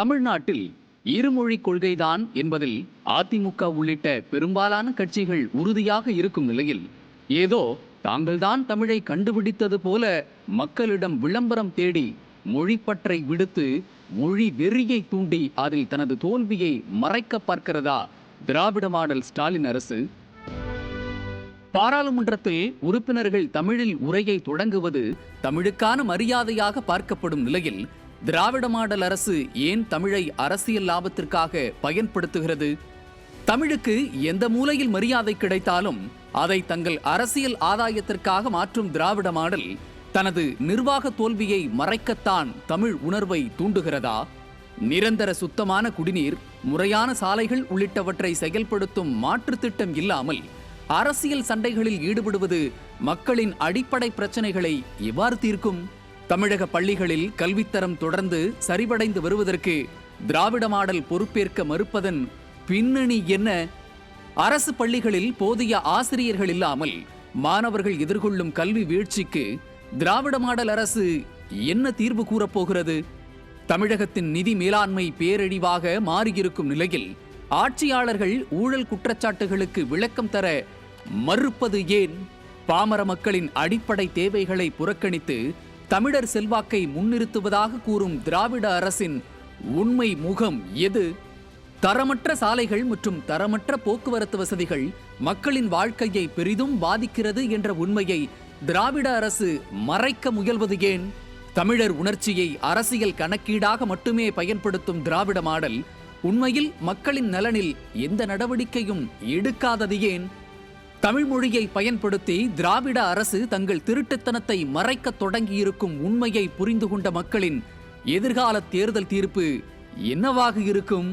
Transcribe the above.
தமிழ்நாட்டில் இருமொழி கொள்கைதான் என்பதில் அதிமுக உள்ளிட்ட பெரும்பாலான கட்சிகள் உறுதியாக இருக்கும் நிலையில், ஏதோ தாங்கள்தான் தமிழை கண்டுபிடித்தது போல மக்களிடம் விளம்பரம் தேடி மொழிப்பற்றை விடுத்து மொழி வெறியை தூண்டி அதில் தனது தோல்வியை மறைக்க பார்க்கிறதா திராவிட மாடல் ஸ்டாலின் அரசு? பாராளுமன்றத்தில் உறுப்பினர்கள் தமிழில் உரையை தொடங்குவது தமிழுக்கான மரியாதையாக பார்க்கப்படும் நிலையில், திராவிட மாடல் அரசு ஏன் தமிழை அரசியல் லாபத்திற்காக பயன்படுத்துகிறது? தமிழுக்கு எந்த மூலையில் மரியாதை கிடைத்தாலும் அதை தங்கள் அரசியல் ஆதாயத்திற்காக மாற்றும் திராவிட மாடல் தனது நிர்வாக தோல்வியை மறைக்கத்தான் தமிழ் உணர்வை தூண்டுகிறதா? நிரந்தர சுத்தமான குடிநீர், முறையான சாலைகள் உள்ளிட்டவற்றை செயல்படுத்தும் மாற்று திட்டம் இல்லாமல் அரசியல் சண்டைகளில் ஈடுபடுவது மக்களின் அடிப்படை பிரச்சனைகளை எவ்வாறு தீர்க்கும்? தமிழக பள்ளிகளில் கல்வித்தரம் தொடர்ந்து சரிவடைந்து வருவதற்கு திராவிட மாடல் பொறுப்பேற்க மறுப்பதன் பின்னணி என்ன? அரசு பள்ளிகளில் போதிய ஆசிரியர்கள் இல்லாமல் மாணவர்கள் எதிர்கொள்ளும் கல்வி வீழ்ச்சிக்கு திராவிட மாடல் அரசு என்ன தீர்வு கூறப்போகிறது? தமிழகத்தின் நிதி மேலாண்மை பேரழிவாக மாறியிருக்கும் நிலையில் ஆட்சியாளர்கள் ஊழல் குற்றச்சாட்டுகளுக்கு விளக்கம் தர மறுப்பது ஏன்? பாமர மக்களின் அடிப்படை தேவைகளை புறக்கணித்து தமிழர் செல்வாக்கை முன்னிறுத்துவதாக கூறும் திராவிட அரசின் உண்மை முகம் எது? தரமற்ற சாலைகள் மற்றும் தரமற்ற போக்குவரத்து வசதிகள் மக்களின் வாழ்க்கையை பெரிதும் பாதிக்கிறது என்ற உண்மையை திராவிட அரசு மறைக்க முயல்வது ஏன்? தமிழர் உணர்ச்சியை அரசியல் கணக்கீடாக மட்டுமே பயன்படுத்தும் திராவிட மாடல் உண்மையில் மக்களின் நலனில் எந்த நடவடிக்கையும் எடுக்காதது ஏன்? தமிழ் மொழியை பயன்படுத்தி திராவிட அரசு தங்கள் திருட்டுத்தனத்தை மறைக்க தொடங்கியிருக்கும் உண்மையை புரிந்து கொண்ட மக்களின் எதிர்கால தேர்தல் தீர்ப்பு என்னவாக இருக்கும்?